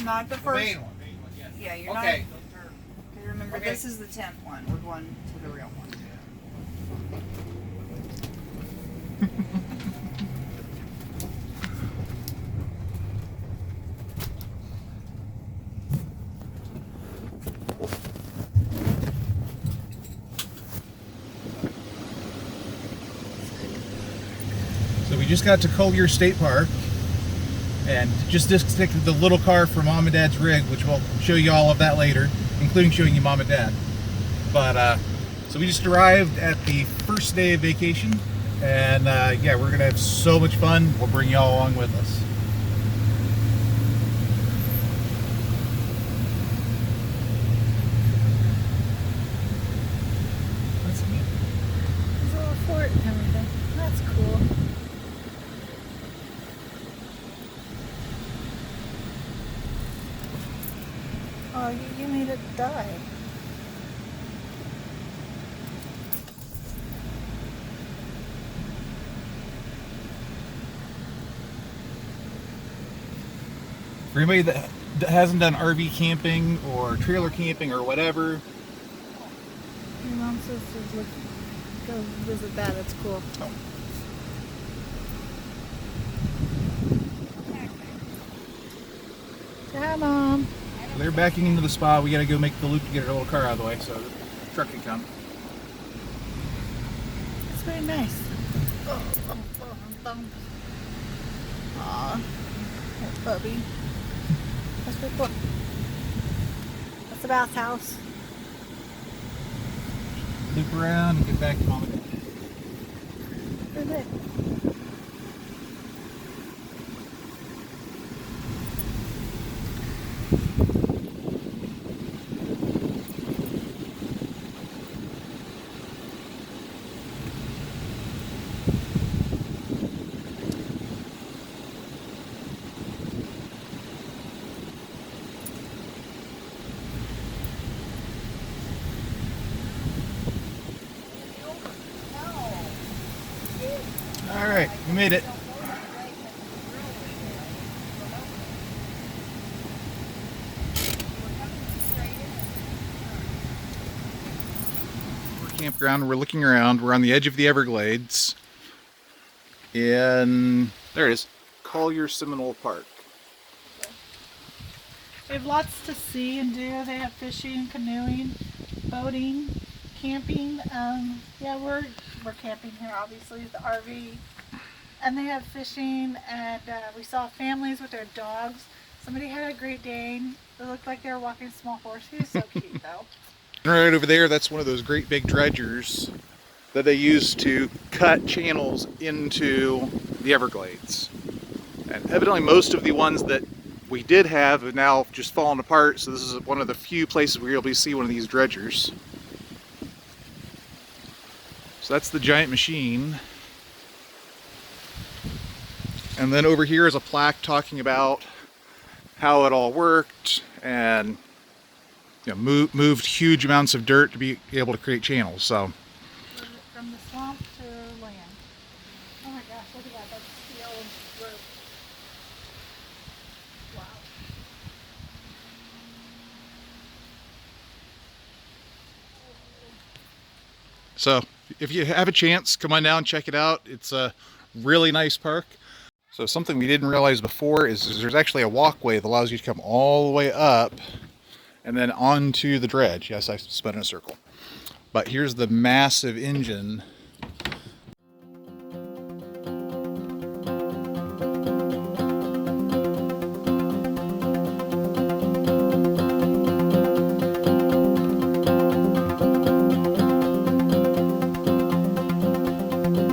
not the The first. main one. Yeah, you're Okay. not. Okay, remember, this is the 10th one. We're going to the real one. So we just got to Collier State Park and just disconnected the little car from Mom and Dad's rig, which we'll show you all of that later, including showing you Mom and Dad. But so we just arrived at the first day of vacation, and yeah, we're gonna have so much fun. We'll bring you all along with us. That's neat. There's a little fort and everything. That's cool. Oh, you made it die. For anybody that hasn't done RV camping or trailer camping or whatever, Your mom says to go visit that. It's cool. oh, Say hi, Mom. they're backing into the spa. We gotta go make the loop to get our little car out of the way so the truck can come. It's very nice. Aw, little puppy. That's pretty cool. That's the bath house. Loop around and get back to Mom and Dad. Very good. All right, we made it. We're campground. We're looking around. We're on the edge of the Everglades. In there it is, Collier Seminole Park. They have lots to see and do. They have fishing, canoeing, boating, camping. Yeah, we're camping here, obviously, the RV. And they have fishing, and we saw families with their dogs. Somebody had a Great Dane. It looked like they were walking a small horse. He was so cute, though. Right over there, that's one of those great big dredgers that they use to cut channels into the Everglades. And evidently most of the ones that we did have now just fallen apart, so this is one of the few places where you'll be able to see one of these dredgers. So that's the giant machine. And then over here is a plaque talking about how it all worked and moved huge amounts of dirt to be able to create channels. So From the swamp to land. Oh my gosh, look at that. That's the old road. Wow. So if you have a chance, come on down, check it out. It's a really nice park. So something we didn't realize before is there's actually a walkway that allows you to come all the way up and then onto the dredge. Yes, I spun in a circle. But here's the massive engine.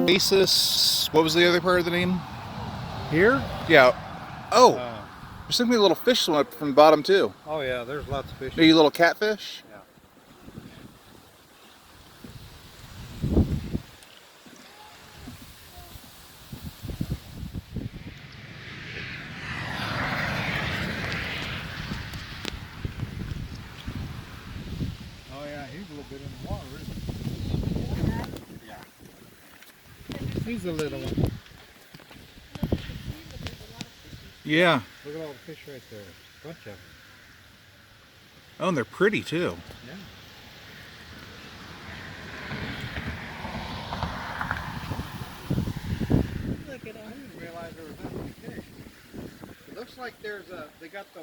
Oasis, what was the other part of the name? Here? Yeah. Oh, there's simply a little fish swim up from the bottom too. Oh yeah, there's lots of fish. Maybe little catfish? Yeah. Oh yeah, he's a little bit in the water, isn't he? Yeah. He's a little one. Yeah. Look at all the fish right there. bunch of them. Oh, and they're pretty too. Yeah. Look at I them. didn't realize there was that many fish. It looks like there's they got the,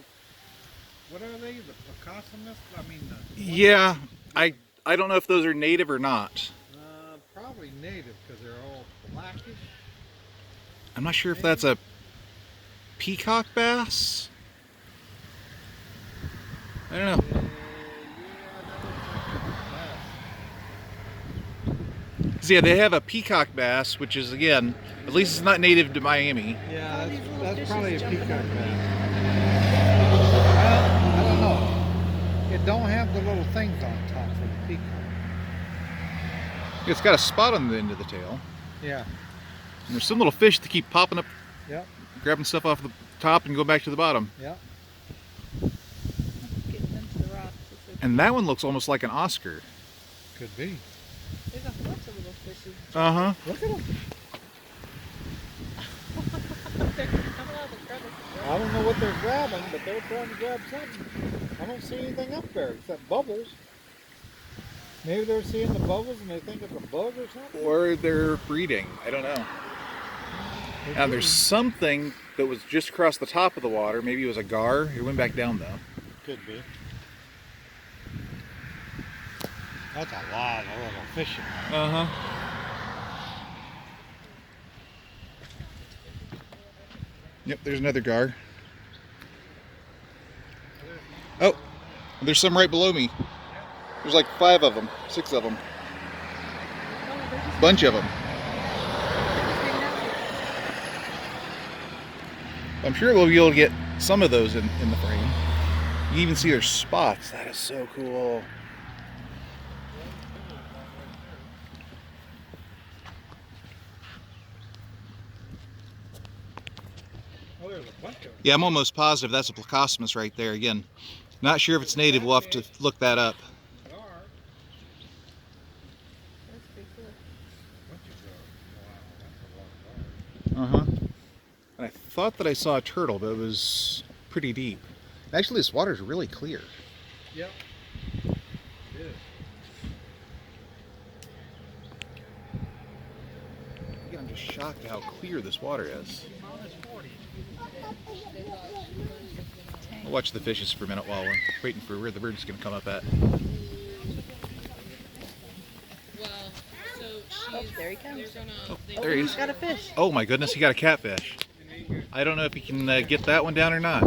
what are they? The pocossus? I mean, Yeah, I don't know if those are native or not. probably native because they're all blackish. I'm not sure if that's a peacock bass. I don't know. Yeah, that looks like So yeah, they have a peacock bass, which is, again, at least it's not native to Miami. a bass. Yeah, All these little that's fishes probably a jumping peacock over. bass. Well, I don't know. It don't have the little things on top for the peacock. It's got a spot on the end of the tail. Yeah. And there's some little fish that keep popping up, Yep. grabbing stuff off the top and go back to the bottom. Yep. Getting into the rocks. And that one looks almost like an Oscar. Could be. There's a bunch of little fishes. Uh-huh. Look at them. They're coming out of the crevice. I don't know what they're grabbing, but they're trying to grab something. I don't see anything up there except bubbles. Maybe they're seeing the bubbles and they think it's a bug or something. Or they're breeding. I don't know. And there's something that was just across the top of the water. Maybe it was a gar. It went back down though. Could be. That's a lot of little fishing. Uh-huh. Yep, there's another gar. Oh, there's some right below me. There's like 5 of them, 6 of them. Bunch of them. I'm sure we'll be able to get some of those in the frame. You can even see their spots. That is so cool. Oh, there's a bunch of them. Yeah, I'm almost positive that's a Plecostomus right there. Again, not sure if it's native. We'll have to look that up. There are. That's pretty cool. Bunch of them. Wow, that's a lot of Uh-huh. dollars. And I thought that I saw a turtle, but it was pretty deep. Actually, this water is really clear. Yep. It is. Again, I'm just shocked at how clear this water is. I'll watch the fishes for a minute while we're waiting for where the bird's going to come up at. Well, so Oh, she's, there he comes. they're gonna, Oh, they, there he He's is. got a fish. Oh my goodness, he got a catfish. I don't know if he can get that one down or not.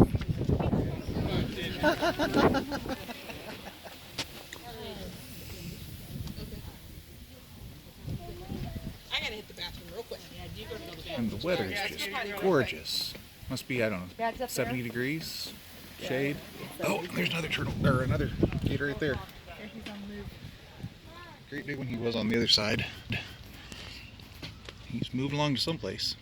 I gotta hit the bathroom real quick. Yeah, do you go to the bathroom? And the weather is just gorgeous. Must be, I don't know, Dad's up 70 degrees, shade. Oh, there's another turtle, or another gator right there. There, he's on the move. Great big one he was on the other side. He's moving along to someplace.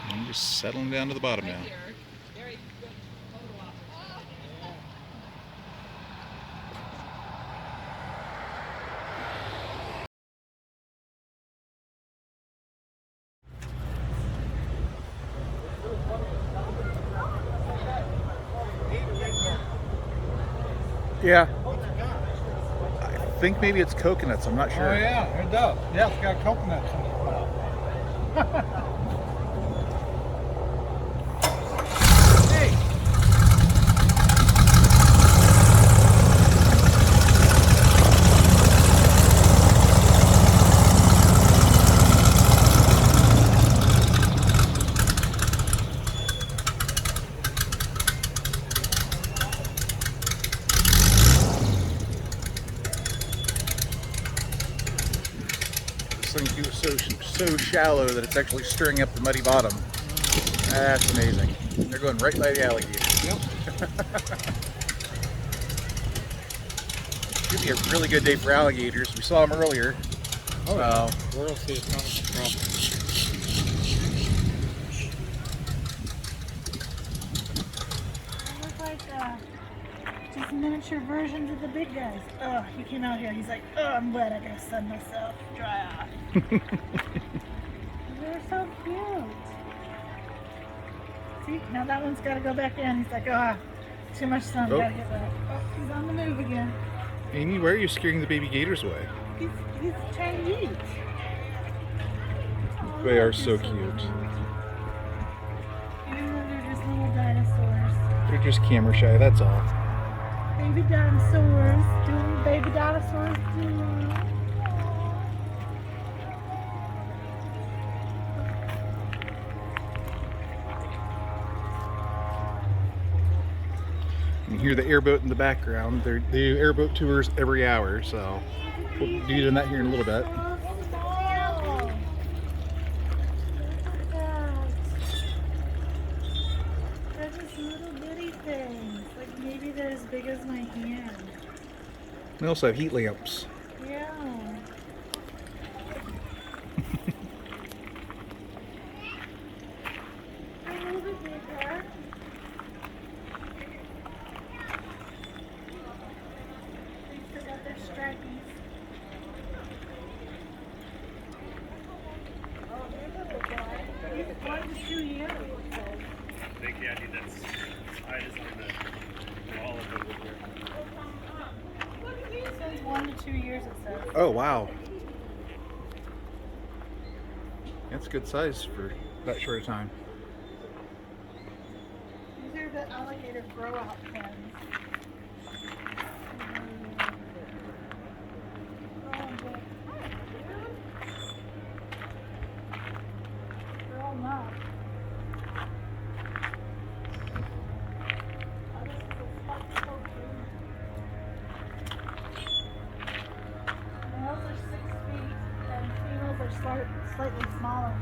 I'm just settling down to the bottom now. Yeah. I think maybe it's coconuts, I'm not sure. Oh yeah, it does. Yeah, it's got coconuts in its mouth. Hey. This thing is so shallow that it's actually stirring up the muddy bottom. That's amazing. They're going right by the alligator. Yep. Should be a really good day for alligators. We saw them earlier. Oh, yeah. So We'll see a ton of them. These miniature versions of the big guys. Oh, he came out here. He's like, oh, I'm wet. I gotta sun myself. Dry off. They're so cute. See, now that one's got to go back in. He's like, oh, too much sun. Oh. Gotta get wet. Oh, he's on the move again. Amy, why are you scaring the baby gators away? He's trying to eat. Oh, They are look, so he's cute. And they're just little dinosaurs. They're just camera shy, that's all. Baby dinosaurs. Doing baby dinosaurs. You can hear the airboat in the background. They do airboat tours every hour, so we'll be doing that here in a little bit. They're just little bitty things. Like maybe they're as big as my hand. They also have heat lamps. Yeah. A little bit bigger. They still got their stripies. Oh, they're little guys. 1 to 2 years. Big candy that's hide is on the wall of the wood here. It says 1 to 2 years, it says. Oh, wow. That's good size for that short a time. These are the alligator grow out pens. Grown up. Oh, this is so cute. Males are 6 feet and females are slightly smaller.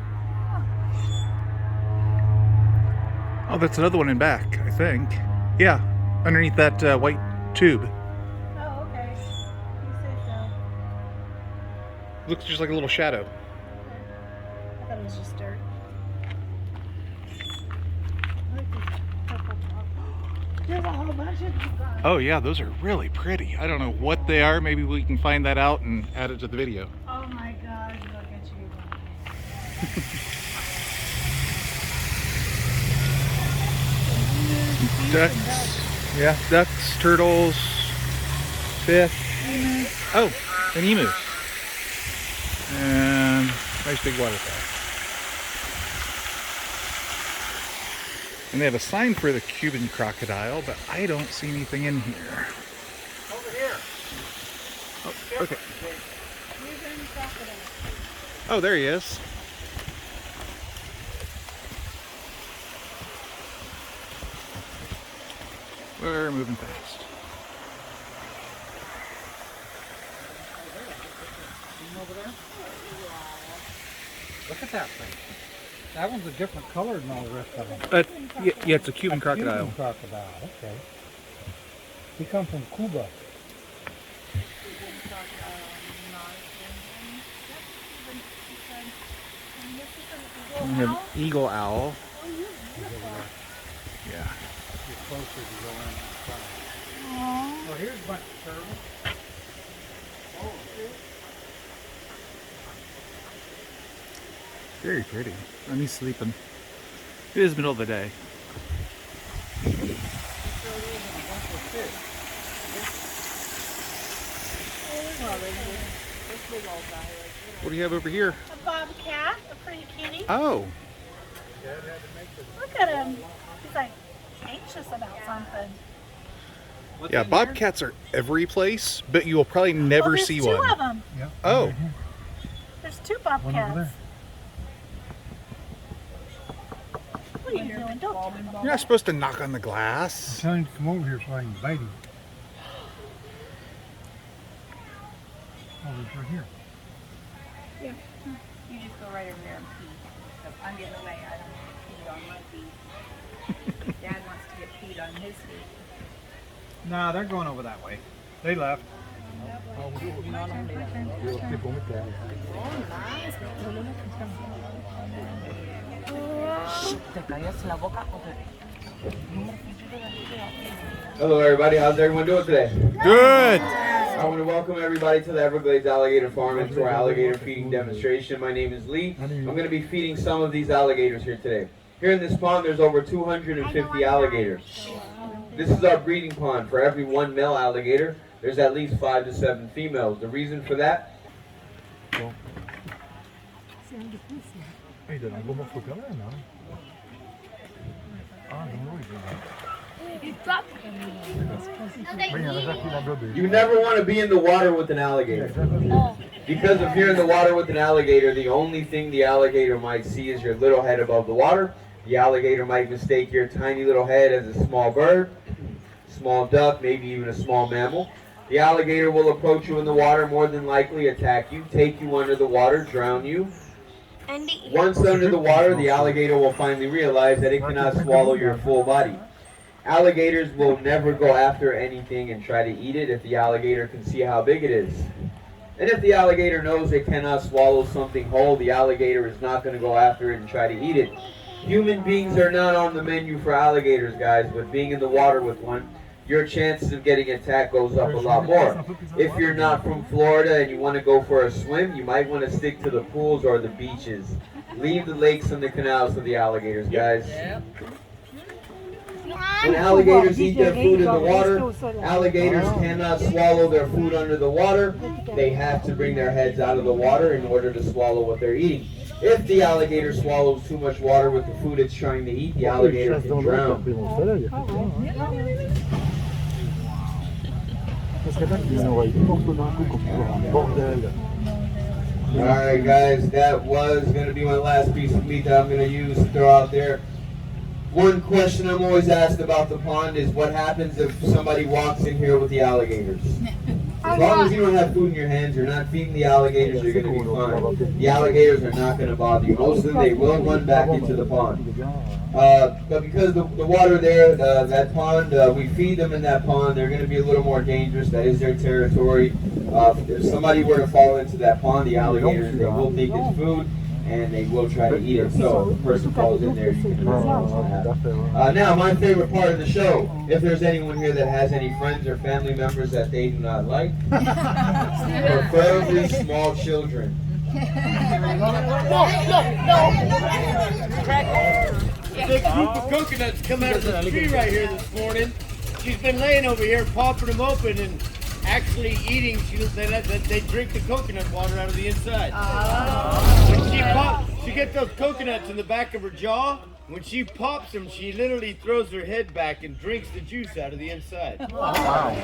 Oh, that's another one in back, I think. Yeah, underneath that white tube. Oh, okay. You say so. Looks just like a little shadow. I thought it was just dirt. Look at these purple dogs. There's a whole bunch of these guys. Oh yeah, those are really pretty. I don't know what they are. Maybe we can find that out and add it to the video. Oh my God, look at you. Ducks. Yeah, ducks, turtles, fish. Oh, an emu. And nice big waterfowl. And they have a sign for the Cuban crocodile, but I don't see anything in here. Over here. Oh, okay. Cuban crocodile. Oh, there he is. We're moving fast. Over there. Look at that thing. That one's a different color than all the rest of them. Yeah, it's a Cuban crocodile. Cuban crocodile, okay. He come from Cuba. We have eagle owl. Yeah. Get closer to go in front. Aww. Oh, here's a bunch of turtles. Oh, Very pretty. And he's sleeping. It is middle of the day. What do you have over here? A bobcat, a pretty kitty. Oh, Look at him. He's like anxious about something. yeah, bobcats are every place, but you will probably never there's see two one. of them. Yeah. Oh. Right here. There's 2 One over bobcats. there. What are you doing? Don't tell me. You're not supposed to knock on the I'm glass. telling you to come over here so I can bite him. Oh, he's right here. You just go right over there and pee. Because I'm getting away. I don't pee on my feet. Dad wants to get peed on his feet. Nah, they're going over that way. They left. Te callas la boca o te... Hello everybody, how's everyone doing today? Good. I want to welcome everybody to the Everglades Alligator Farm and to our alligator feeding demonstration. My name is Lee. I'm going to be feeding some of these alligators here today. Here in this pond there's over 250 alligators. This is our breeding pond. For every one male alligator, there's at least 5 to 7 females. The reason for that? Il donne un gros morceau quand même, hein. Ah non, il donne. Mais il y en a déjà qui l'a gobé. You never want to be in the water with an alligator. Because if you're in the water with an alligator, the only thing the alligator might see is your little head above the water. The alligator might mistake your tiny little head as a small bird, small duck, maybe even a small mammal. The alligator will approach you in the water, more than likely attack you, take you under the water, drown you. Once under the water, the alligator will finally realize that it cannot swallow your full body. Alligators will never go after anything and try to eat it if the alligator can see how big it is. And if the alligator knows it cannot swallow something whole, the alligator is not going to go after it and try to eat it. Human beings are not on the menu for alligators, guys, but being in the water with one, your chances of getting attacked goes up a lot more. If you're not from Florida and you want to go for a swim, you might want to stick to the pools or the beaches. Leave the lakes and the canals for the alligators, guys. When alligators eat their food in the water, alligators cannot swallow their food under the water. They have to bring their heads out of the water in order to swallow what they're eating. If the alligator swallows too much water with the food it's trying to eat, the alligator can drown. Alright guys, that was going to be my last piece of meat that I'm going to use to throw out there. One question I'm always asked about the pond is what happens if somebody walks in here with the alligators? As long as you don't have food in your hands, you're not feeding the alligators, you're going to be fine. The alligators are not going to bother you. Most of them, they will run back into the pond. But because the water there, that pond, we feed them in that pond, they're going to be a little more dangerous. That is their territory. If somebody were to fall into that pond, the alligators, they will take its food and they will try to eat it. So if the person falls in there, you can imagine what's going to happen. Now, my favorite part of the show, if there's anyone here that has any friends or family members that they do not like, preferably small children. Big group of coconuts come out of the tree right here this morning. She's been laying over here, popping them open and actually eating. They drink the coconut water out of the inside. When she gets those coconuts in the back of her jaw. When she pops them, she literally throws her head back and drinks the juice out of the inside. Wow.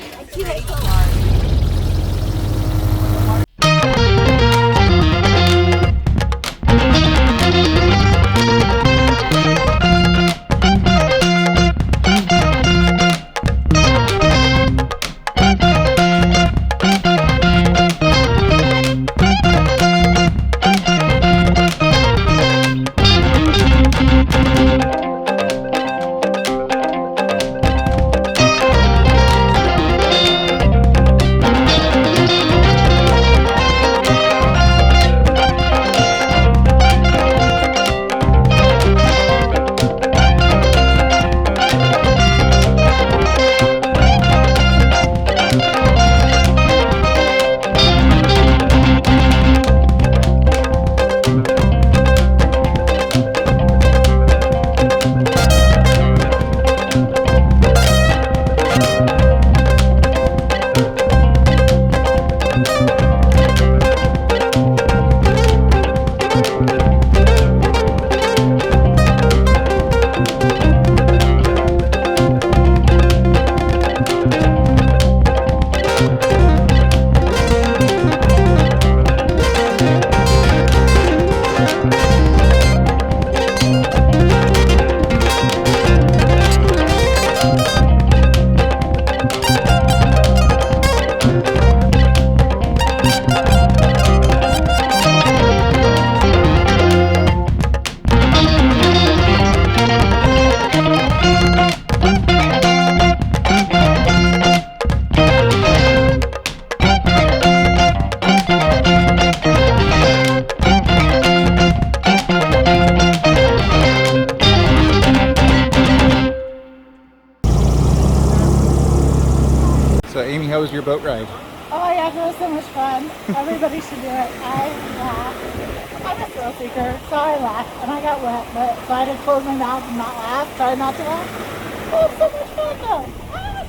How was your boat ride? Oh yeah, it was so much fun. Everybody should do it. I laughed. I'm a thrill seeker, so I laughed and I got wet, but so I had to close my mouth and not laugh. Try not to laugh. Oh, it's so much fun though. Ah.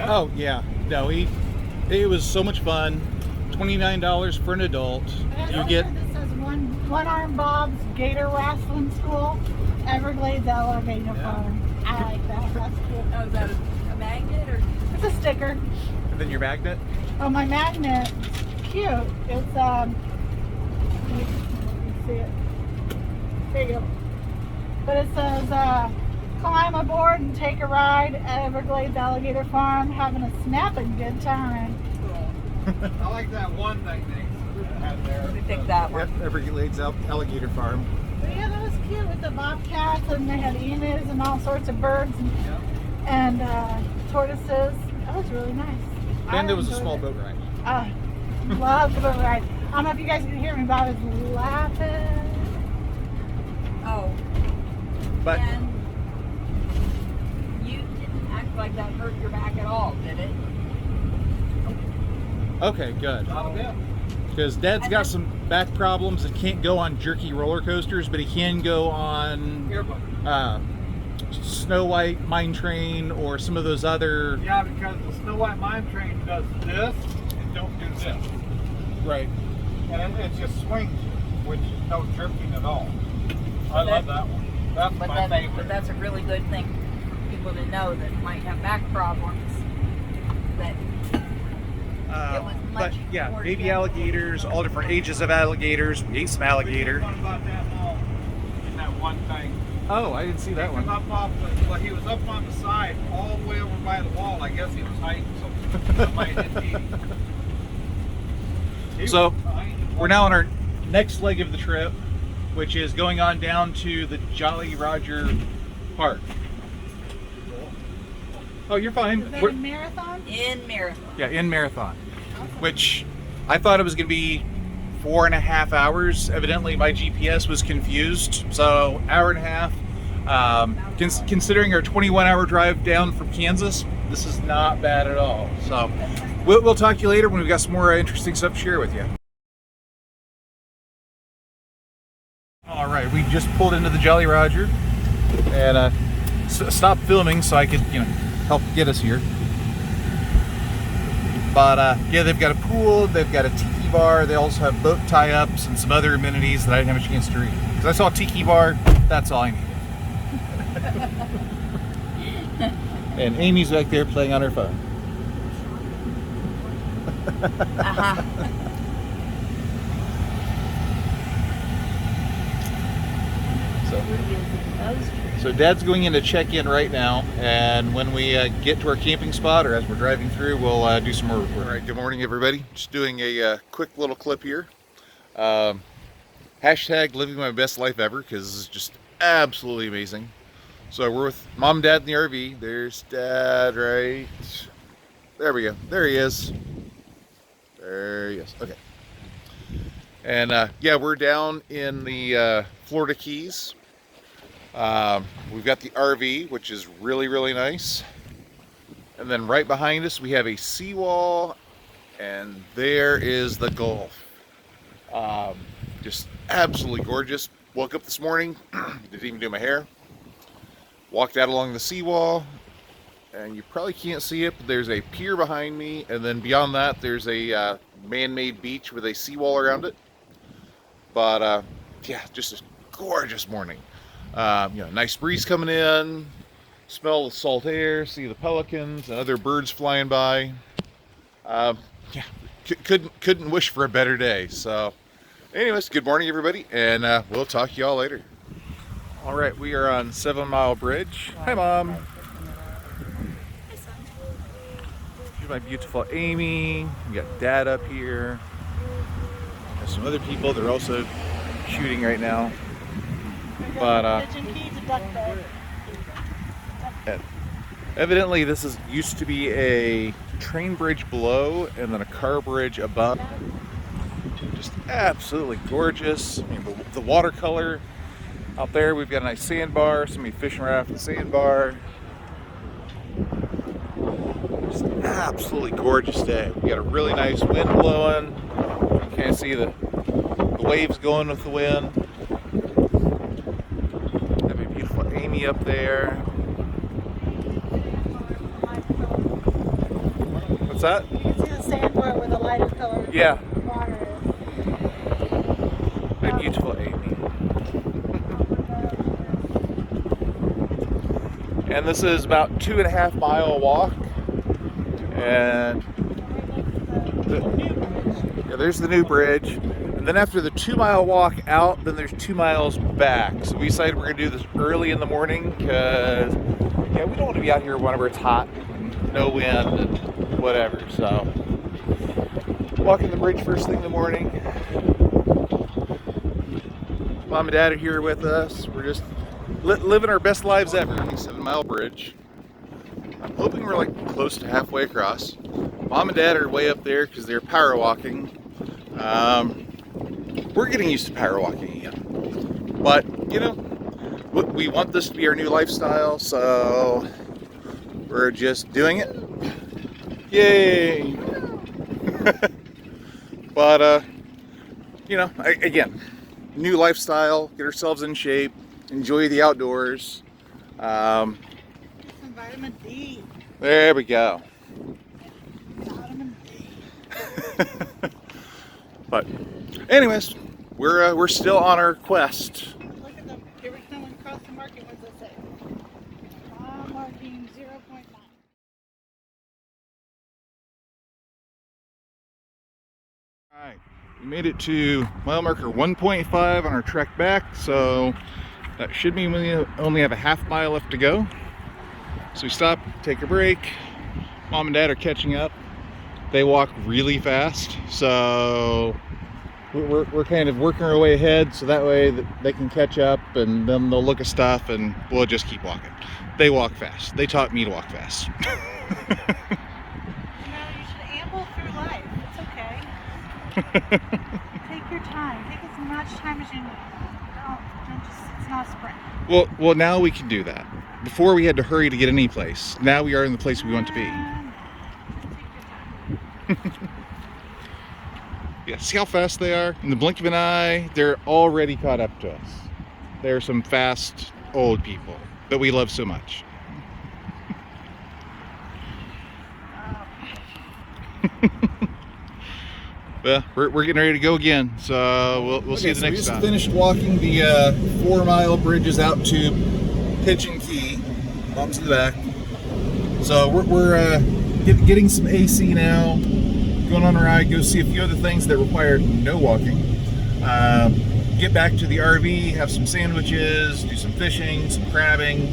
Oh yeah, no, it was so much fun. $29 for an adult. You get This says one arm Bob's Gator Wrestling School, Everglades Alligator Farm. I like that. That's cool. Oh, is that a magnet or? It's a sticker. and then your magnet. Oh, my magnet. Cute. It's let me see it. There you go. But it says climb aboard and take a ride at Everglades Alligator Farm, having a snapping good time. I like that one thing they had there. We picked that one. Yep, Everglades Alligator Farm. But yeah, that was cute with the bobcats, and they had emus and all sorts of birds and tortoises. That was really nice. And there was a enjoyed small it. boat ride. Loved the boat ride. I don't know if you guys can hear me, but I was laughing. Oh, But and you didn't act like that hurt your back at all, did it? okay, good. Not a bit. Because Dad's got some back problems and can't go on jerky roller coasters, but he can go on Snow White Mine Train or some of those other. Yeah, because the Snow White Mine Train does this and don't do this. Right. And it just swings you, which is no jerking at all. I love that one. That's my favorite. But that's a really good thing for people to know that might have back problems. That it was But much yeah, more baby gentle. alligators, all different ages of alligators. We ate some alligator. What about that mall in that one thing? Oh, I didn't see that He one. come up off the, well, he was up on the side, all the way over by the wall. I guess he was hiding something. Somebody didn't eat him. He So, was behind the We're now on our next leg of the trip, which is going on down to the Jolly Roger Park. Oh, you're fine. Is that We're- a marathon? In Marathon. yeah, in Marathon, which I thought it was going to be 4.5 hours. Evidently, my GPS was confused, so hour and a half. Considering our 21-hour drive down from Kansas, this is not bad at all. So we'll talk to you later when we've got some more interesting stuff to share with you. All right, we just pulled into the Jolly Roger and stopped filming so I could, help get us here. But yeah, they've got a pool, they've got a tiki bar, they also have boat tie-ups and some other amenities that I didn't have a chance to read. Because I saw a tiki bar, that's all I needed. And Amy's back there playing on her phone. So Dad's going in to check in right now, and when we get to our camping spot, or as we're driving through, we'll do some more recording. All right, good morning, everybody. Just doing a quick little clip here. Hashtag living my best life ever, because this is just absolutely amazing. So we're with Mom and Dad in the RV. There's Dad, right? There we go. There he is. There he is. Okay. And yeah, we're down in the Florida Keys. We've got the RV, which is really, really nice. And then right behind us, we have a seawall, and there is the Gulf. Just absolutely gorgeous. Woke up this morning, didn't even do my hair. Walked out along the seawall, and you probably can't see it, but there's a pier behind me, and then beyond that, there's a man-made beach with a seawall around it. But yeah, just a gorgeous morning. Nice breeze coming in, smell the salt air, see the pelicans and other birds flying by. Yeah, couldn't wish for a better day. So anyways, good morning everybody, and we'll talk to y'all later. All right, we are on 7 Mile Bridge. Hi Mom. Here's my beautiful Amy. We got Dad up here. There's some other people, they're also shooting right now. But evidently this used to be a train bridge below and then a car bridge above. Just absolutely gorgeous. I mean, the watercolor out there, we've got a nice sandbar, somebody fishing right off the sandbar. Just absolutely gorgeous day. We got a really nice wind blowing. You can't see the waves going with the wind. Have a beautiful Amy up there. What's that? You can see the sandbar where the lighter color Yeah. water A beautiful Amy. And this is about 2.5 mile walk. And there's the new bridge. And then after the 2 mile walk out, then there's 2 miles back. So we decided we're gonna do this early in the morning because we don't want to be out here whenever it's hot, no wind and whatever. So walking the bridge first thing in the morning. Mom and Dad are here with us. We're just living our best lives ever. 7 mile bridge. I'm hoping we're like close to halfway across. Mom and Dad are way up there because they're power walking. We're getting used to power walking again. But, you know, we want this to be our new lifestyle, so we're just doing it. Yay! But, you know, again, new lifestyle, get ourselves in shape, enjoy the outdoors. Some vitamin D. There we go. Vitamin D. But anyways, we're still on our quest. Look at them. Here we come across the marking. What's it say? Marking 0.9. Alright, we made it to mile marker 1.5 on our trek back, so that should mean we only have a half mile left to go. So we stop, take a break. Mom and Dad are catching up. They walk really fast, so we're kind of working our way ahead so that way they can catch up, and then they'll look at stuff and we'll just keep walking. They walk fast. They taught me to walk fast. You know, you should amble through life. It's okay. Take your time. Take as much time as you need. Don't just, it's not a sprint. Well, now we can do that. Before we had to hurry to get any place. Now we are in the place we want to be. Take your time. Yeah, see how fast they are? In the blink of an eye, they're already caught up to us. They're some fast old people that we love so much. Well, we're getting ready to go again, so we'll see you the next time. We just finished walking the 4 mile bridges out to Pitch and Key. Mom's in the back. So we're getting some AC now. Going on a ride, go see a few other things that require no walking. Get back to the RV, have some sandwiches, do some fishing, some crabbing,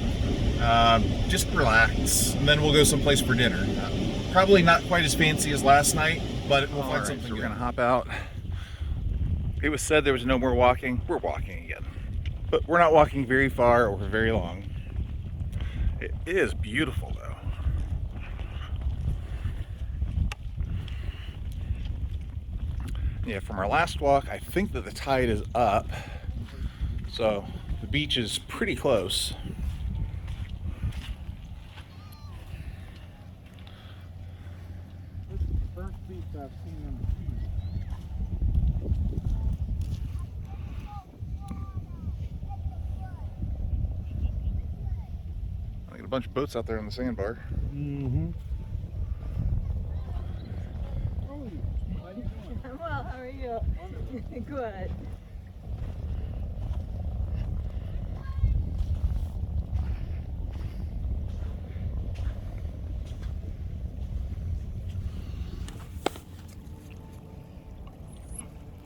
just relax, and then we'll go someplace for dinner. Probably not quite as fancy as last night, but we'll find something. So we're gonna hop out. It was said there was no more walking. We're walking again, but we're not walking very far or very long. It is beautiful though. Yeah, from our last walk, I think that the tide is up, so the beach is pretty close. This is the first beach I've seen on the I got a bunch of boats out there on the sandbar. Mm-hmm. Well, how are you? Good.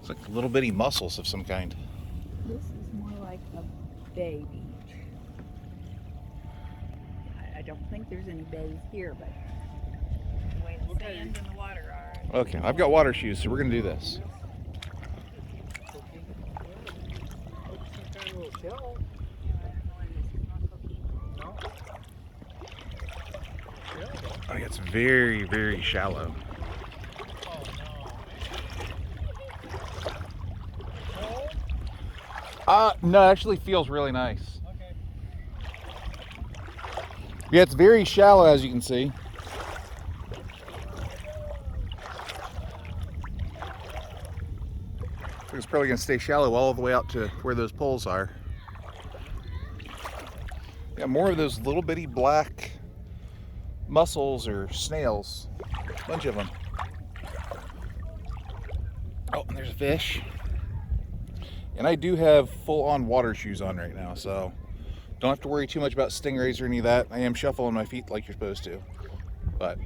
It's like little bitty mussels of some kind. This is more like a bay beach. I don't think there's any bays here, but the way the sand and the water are. Okay, I've got water shoes, so we're gonna do this. Oh, yeah, it's very, very shallow. No, it actually feels really nice. Yeah, it's very shallow, as you can see. So it's probably going to stay shallow all the way out to where those poles are. Yeah, more of those little bitty black mussels or snails. A bunch of them. Oh, and there's a fish. And I do have full-on water shoes on right now, so don't have to worry too much about stingrays or any of that. I am shuffling my feet like you're supposed to, but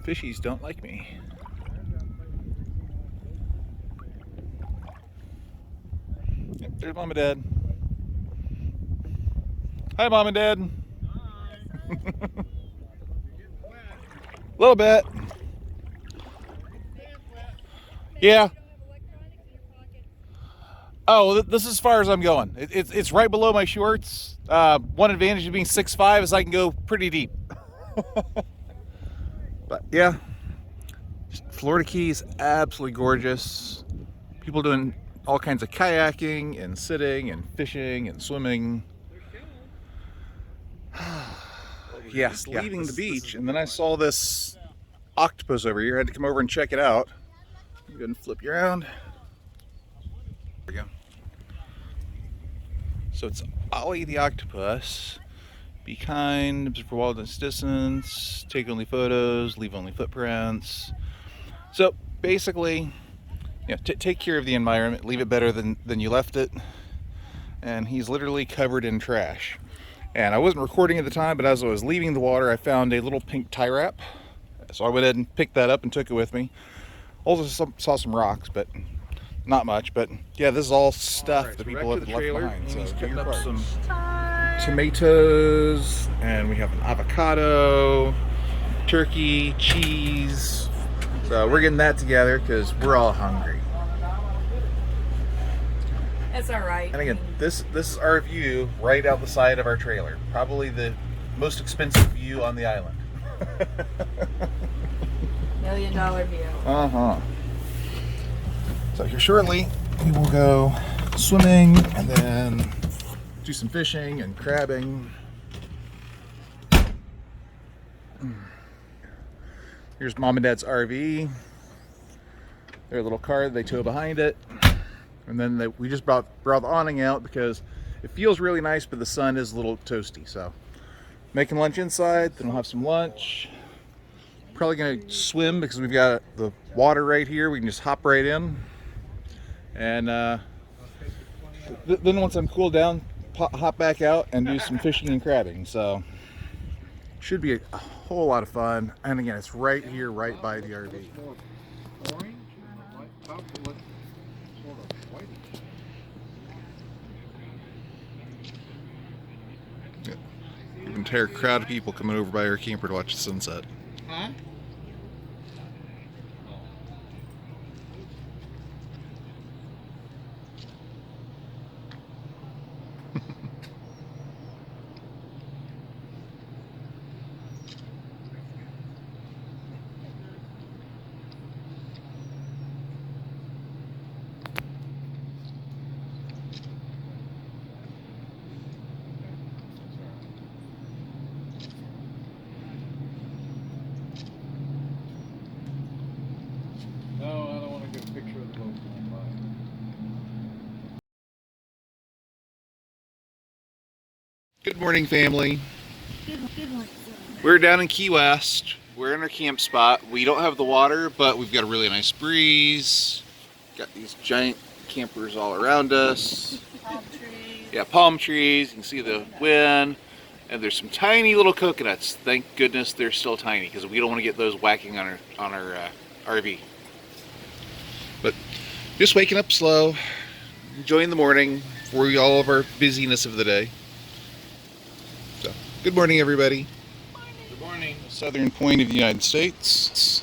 fishies don't like me. Yep, there's Mom and Dad. Hi, Mom and Dad. A little bit. Yeah. Oh, this is as far as I'm going. It's right below my shorts. One advantage of being 6'5" is I can go pretty deep. But yeah, Florida Keys, absolutely gorgeous. People doing all kinds of kayaking and sitting and fishing and swimming. Yeah, leaving the beach, and then I saw this octopus over here. I had to come over and check it out. Go ahead and flip you around. There we go. So it's Ollie the octopus. Be kind, observe for wilderness distance, take only photos, leave only footprints. So basically, you know, take care of the environment, leave it better than you left it. And he's literally covered in trash. And I wasn't recording at the time, but as I was leaving the water, I found a little pink tie wrap. So I went ahead and picked that up and took it with me. Also saw some rocks, but not much. But yeah, this is all stuff that people have left behind. So he's cutting up some tomatoes, and we have an avocado, turkey, cheese. So we're getting that together because we're all hungry. That's all right. And again, this is our view right out the side of our trailer. Probably the most expensive view on the island. $1 million view. Uh-huh. So here shortly, we will go swimming and then do some fishing and crabbing. Here's Mom and Dad's RV. Their little car that they tow behind it. And then we just brought the awning out because it feels really nice, but the sun is a little toasty. So making lunch inside, then we'll have some lunch. Probably gonna swim because we've got the water right here. We can just hop right in. And then once I'm cooled down, hop back out and do some fishing and crabbing. So should be a whole lot of fun. And again, it's right here, right by the RV. Orange, right top looks sort of whitish. An entire crowd of people coming over by our camper to watch the sunset. Huh? No, I don't want to get a picture of the boat going by. Good morning, family. We're down in Key West. We're in our camp spot. We don't have the water, but we've got a really nice breeze. Got these giant campers all around us. Palm trees. Yeah, palm trees. You can see the wind. And there's some tiny little coconuts. Thank goodness they're still tiny because we don't want to get those whacking on our RV. But just waking up slow, enjoying the morning before all of our busyness of the day. So, good morning, everybody. Good morning. Southern point of the United States.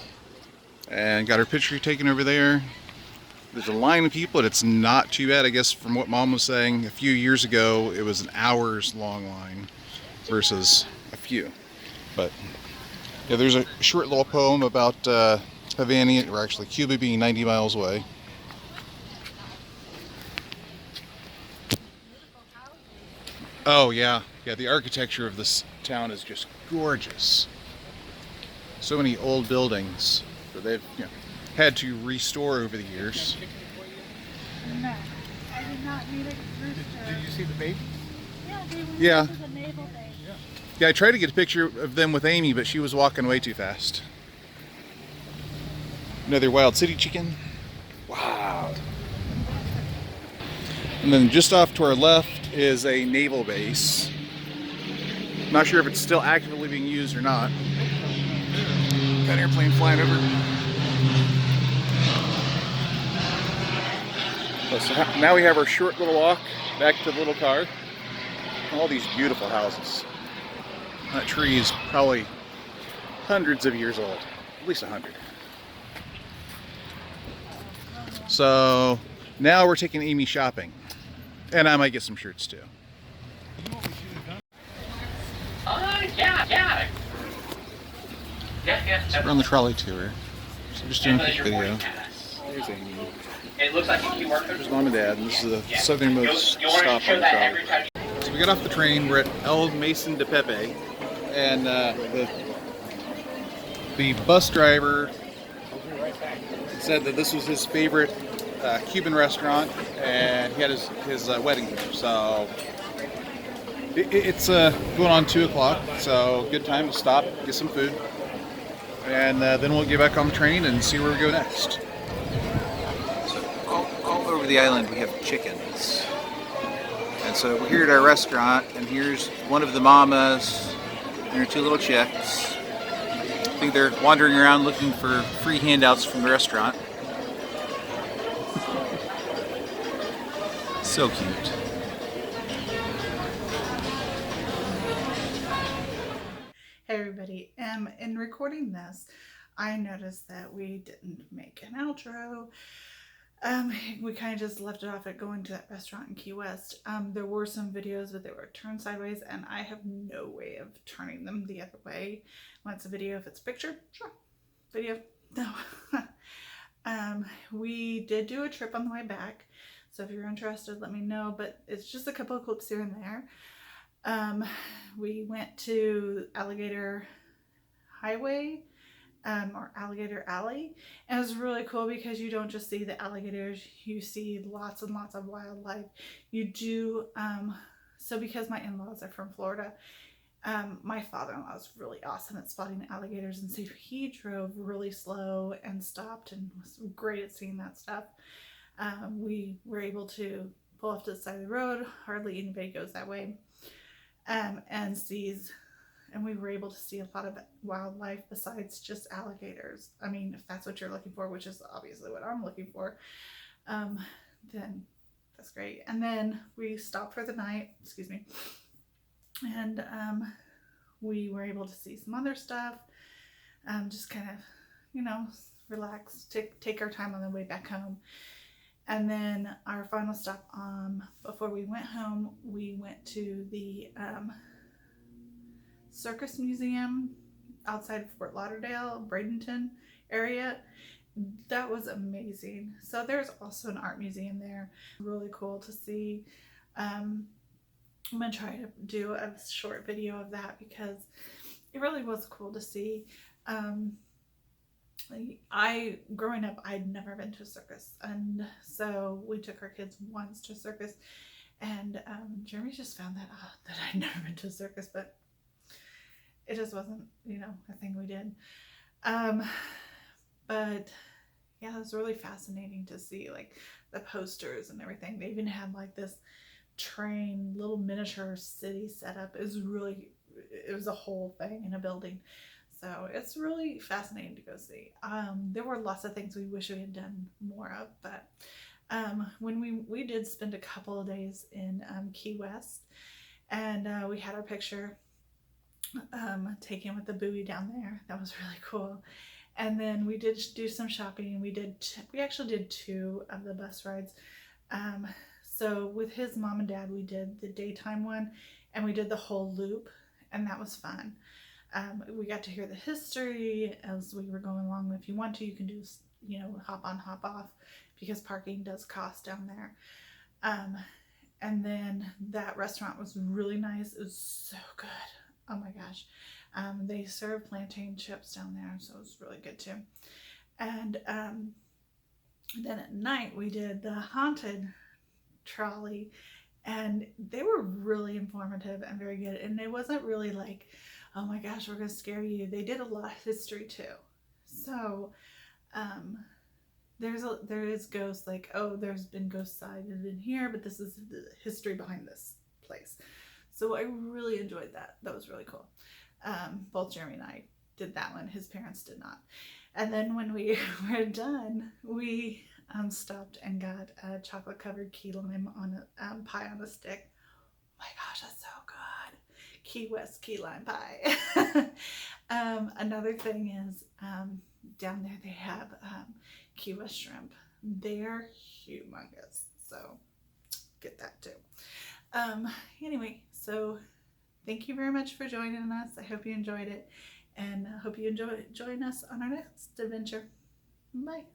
And got our picture taken over there. There's a line of people, and it's not too bad. I guess from what Mom was saying, a few years ago, it was an hours long line versus a few. But yeah, there's a short little poem about Havana, or actually Cuba, being 90 miles away. Oh yeah, the architecture of this town is just gorgeous. So many old buildings. So they've had to restore over the years. No, I did not need a rooster. Did you see the baby? Yeah, they went Yeah. to the naval base. Yeah, I tried to get a picture of them with Amy, but she was walking way too fast. Another wild city chicken. Wow. And then just off to our left is a naval base. Not sure if it's still actively being used or not. Got an airplane flying over. So now we have our short little walk back to the little car. All these beautiful houses. That tree is probably hundreds of years old, at least 100. So now we're taking Amy shopping, and I might get some shirts too. So we're on the trolley tour. So just doing a quick video. There's Amy. It looks like There's Mom and Dad, and this is the southernmost stop on the trolley. So we got off the train. We're at El Mason de Pepe, and the bus driver said that this was his favorite Cuban restaurant, and he had his wedding here. So it's going on 2 o'clock, so good time to stop, get some food, and then we'll get back on the train and see where we go next. So all over the island we have chickens. And so we're here at our restaurant, and here's one of the mamas and her 2 little chicks. I think they're wandering around looking for free handouts from the restaurant. So cute. Hey everybody, in recording this, I noticed that we didn't make an outro. We kind of just left it off at going to that restaurant in Key West. There were some videos, but they were turned sideways, and I have no way of turning them the other way. When it's a video, if it's a picture, sure. Video, no. We did do a trip on the way back, so if you're interested, let me know, but it's just a couple of clips here and there. We went to Alligator Highway, or Alligator Alley, and it was really cool because you don't just see the alligators, you see lots and lots of wildlife. You do, so because my in-laws are from Florida, my father-in-law is really awesome at spotting alligators, and so he drove really slow and stopped and was great at seeing that stuff. We were able to pull off to the side of the road, hardly anybody goes that way, and we were able to see a lot of wildlife besides just alligators. I mean, if that's what you're looking for, which is obviously what I'm looking for, then that's great. And then we stopped for the night, excuse me, and we were able to see some other stuff, just kind of, you know, relax, take our time on the way back home. And then our final stop before we went home, we went to the Circus Museum outside of Fort Lauderdale, Bradenton area. That was amazing. So there's also an art museum there. Really cool to see. I'm gonna try to do a short video of that because it really was cool to see. Growing up, I'd never been to a circus, and so we took our kids once to a circus, and Jeremy just found that odd that I'd never been to a circus, but it just wasn't, you know, a thing we did. But yeah, it was really fascinating to see like the posters and everything. They even had like this train, little miniature city set up. It was a whole thing in a building. So it's really fascinating to go see. There were lots of things we wish we had done more of, but when we did spend a couple of days in Key West, and we had our picture taken with the buoy down there. That was really cool. And then we did do some shopping. We actually did 2 of the bus rides. So with his mom and dad, we did the daytime one, and we did the whole loop, and that was fun. We got to hear the history as we were going along. If you want to, you can do, you know, hop on, hop off, because parking does cost down there. And then that restaurant was really nice. It was so good. Oh my gosh. They serve plantain chips down there, so it was really good too. And then at night we did the haunted trolley, and they were really informative and very good. And it wasn't really like, oh my gosh, we're gonna scare you. They did a lot of history too. So there is ghosts, like, oh, there's been ghosts sighted in here, but this is the history behind this place. So I really enjoyed that. That was really cool. Both Jeremy and I did that one. His parents did not. And then when we were done, we stopped and got a chocolate covered key lime on a pie on a stick. Oh my gosh, that's so good. Key West key lime pie. Another thing is down there they have Key West shrimp. They're humongous, so get that too. Anyway, so thank you very much for joining us. I hope you enjoyed it, and I hope you join us on our next adventure. Bye.